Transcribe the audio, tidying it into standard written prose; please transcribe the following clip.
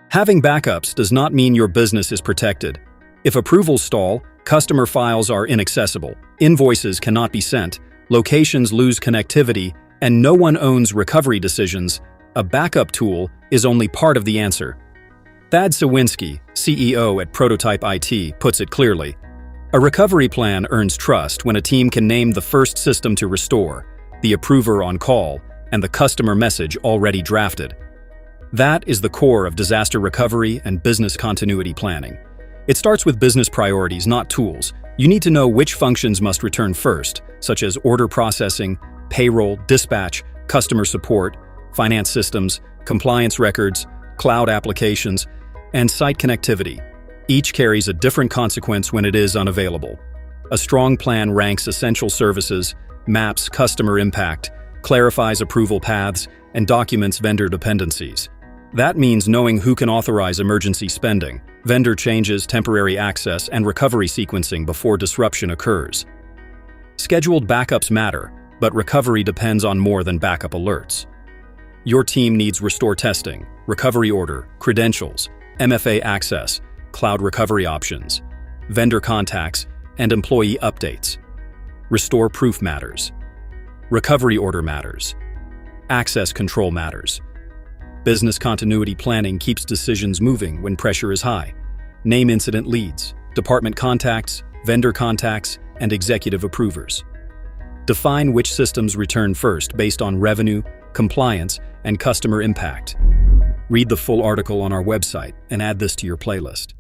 Having backups does not mean your business is protected. If approvals stall, customer files are inaccessible, invoices cannot be sent, locations lose connectivity, and no one owns recovery decisions, a backup tool is only part of the answer. Thad Sawinski, CEO at Prototype IT, puts it clearly. A recovery plan earns trust when a team can name the first system to restore, the approver on call, and the customer message already drafted. That is the core of disaster recovery and business continuity planning. It starts with business priorities, not tools. You need to know which functions must return first, such as order processing, payroll, dispatch, customer support, finance systems, compliance records, cloud applications, and site connectivity. Each carries a different consequence when it is unavailable. A strong plan ranks essential services, maps customer impact, clarifies approval paths, and documents vendor dependencies. That means knowing who can authorize emergency spending, vendor changes, temporary access, and recovery sequencing before disruption occurs. Scheduled backups matter, but recovery depends on more than backup alerts. Your team needs restore testing, recovery order, credentials, MFA access, cloud recovery options, vendor contacts, and employee updates. Restore proof matters. Recovery order matters. Access control matters. Business continuity planning keeps decisions moving when pressure is high. Name incident leads, department contacts, vendor contacts, and executive approvers. Define which systems return first based on revenue, compliance, and customer impact. Read the full article on our website and add this to your playlist.